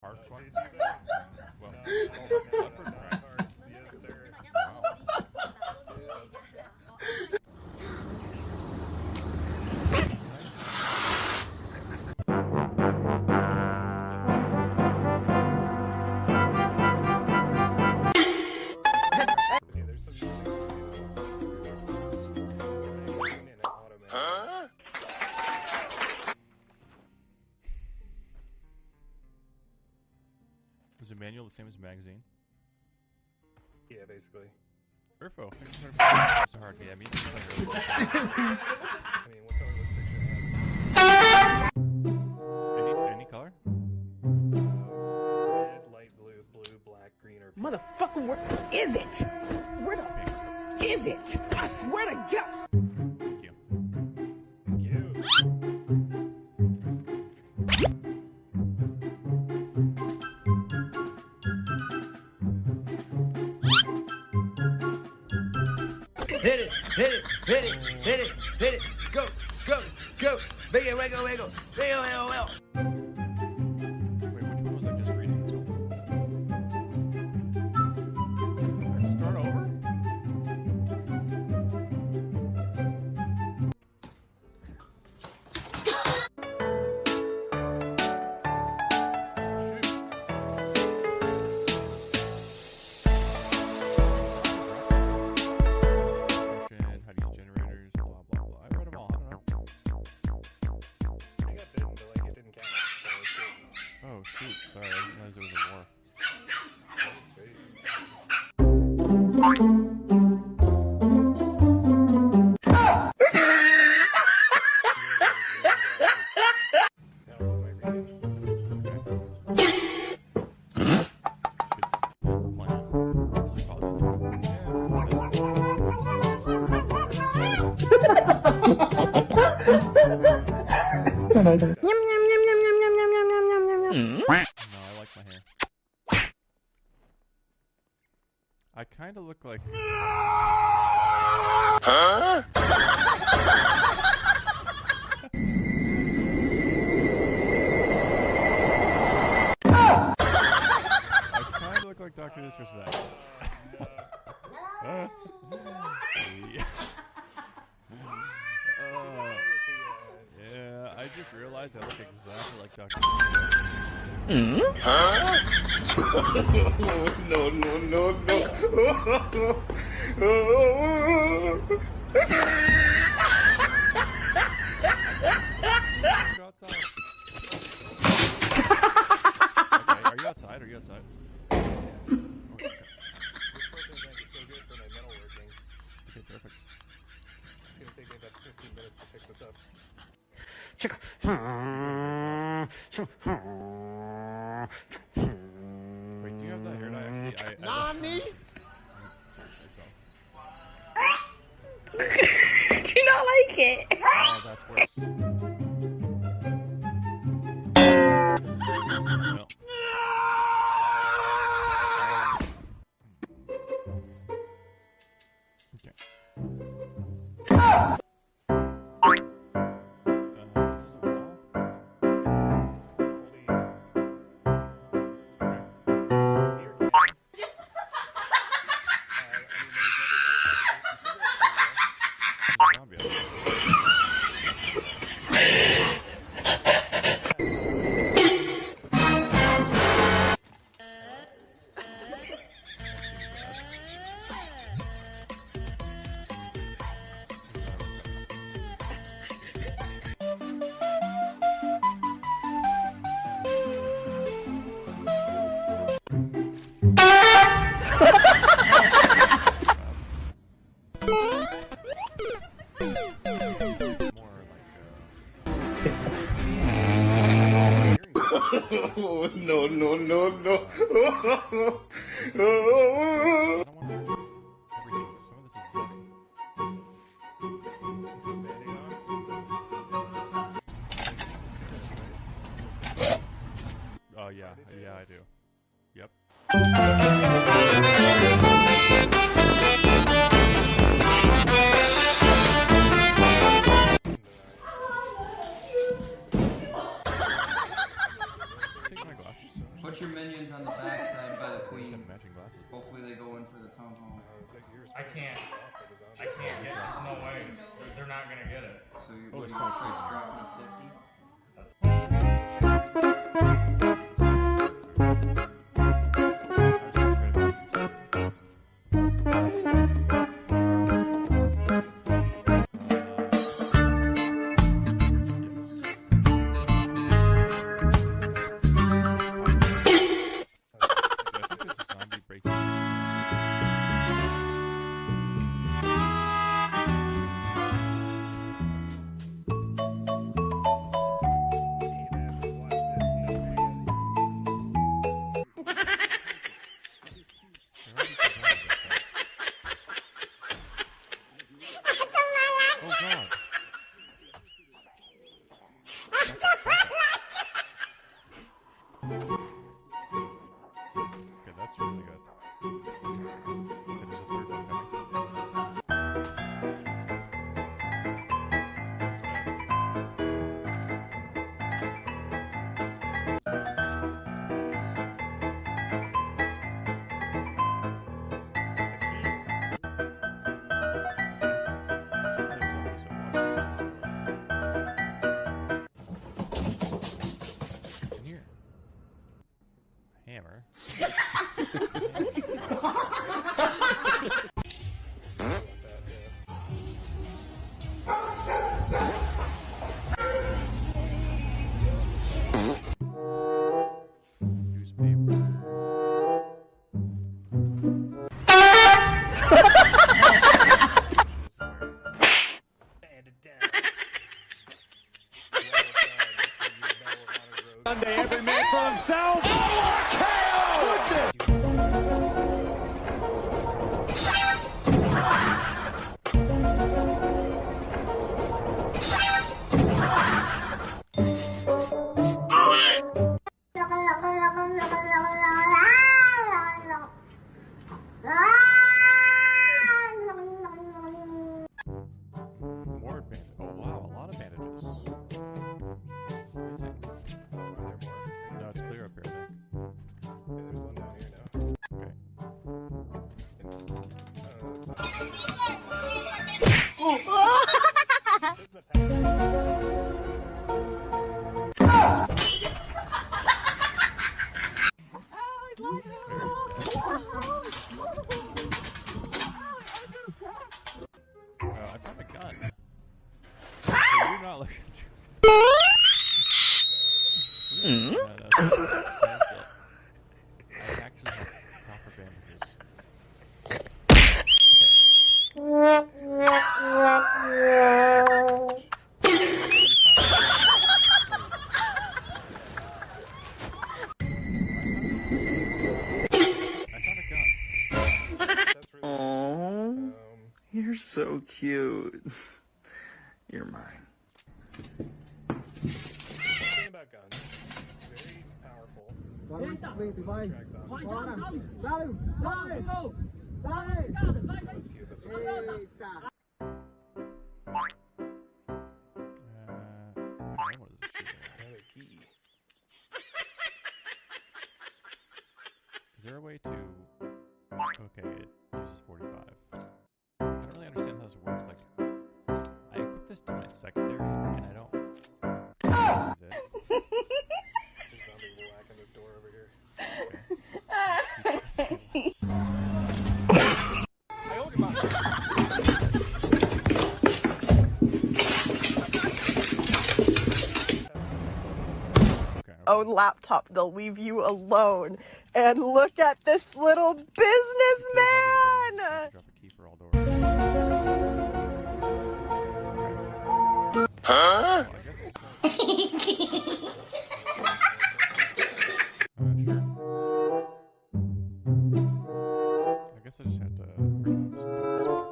Parks one? They do that? Well, No, leopard print. parts, yes, sir. Okay, there's some Huh? Is the manual the same as the magazine? Yeah, basically. Urfo. It's hard. Yeah, me too. I mean, what color lipstick should I have? Any color? Red, light blue, blue, black, green, or pink. Motherfucker, where is it? Where the is it? I swear to God. Thank you. Thank you. Hit it, hit it, hit it, hit it, hit it. Go, go, go. Wiggle, wiggle, wiggle. Wiggle, wiggle, wiggle. Wait, which one was I just reading? This one? Start over? How to use generators, blah blah blah. I read them all. I don't know. I got bitten, but like it didn't count. So it's good. Oh shoot! Sorry, I didn't realize there was a war. That's great. No, I like my hair. I kind of look like. I kind of look like Dr. Disrespect. Yeah. Yeah, I just realized I look exactly like Dr. No, no, no, no. Go outside. Okay, are you outside? Are you outside? Okay, This propane tank is so good for my metalworking. okay, perfect. It's gonna take me about 15 minutes to pick this up. Wait, do you have that hair dye? Actually, Nani? Do you not like it? Oh, that's worse. No. Okay. Is this a wall? Oh, no, no, no, no. I don't want to hurt everything. Some of this is bloody. Oh yeah, yeah I do. Yep. Take my glasses. What Put your minions on the backside by the Just queen. have matching glasses. Hopefully they go in for the town hall. I can't get it. There's no way. They're not gonna get it. So you're Oh, there's going so much to space. dropping a 50. Okay, that's really good. Okay, there's a third one coming. In here. Hammer. Newspaper. Band it down. Sunday, every man for himself. More bandage. Oh wow, a lot of bandages. Amazing. No, it's clear up here, I think. There's one down here now. Okay. It says the pack. I found a gun. So you're not looking to. No, that's it. I actually have proper bandages. I found a gun. That's really Aww, you're so cute. You're mine. thing about guns. Very powerful. Tracks off. Let's see what this is. What is this shooting at? Another key. Is there a way to... Okay, it uses 45. I don't really understand how this works. Like, I equip this to my secondary, and I don't... Need it. There's a zombie whacking this door over here. Okay. Own laptop, they'll leave you alone. And look at this little businessman! Drop a key for all doors. Huh? Well, I guess... Sure. I guess I just have to figure out just do this one.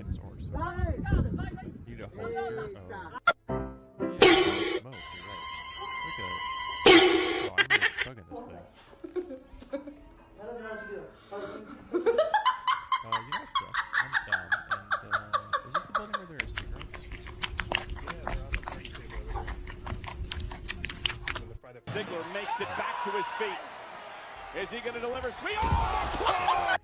It's horse. You need a holster. Oh. Yeah. You know what sucks? I'm dumb, and is this the building where there are cigarettes? Yeah, they're on the break table over there. Ziggler makes it back to his feet. Is he going to deliver? Sweet. Oh!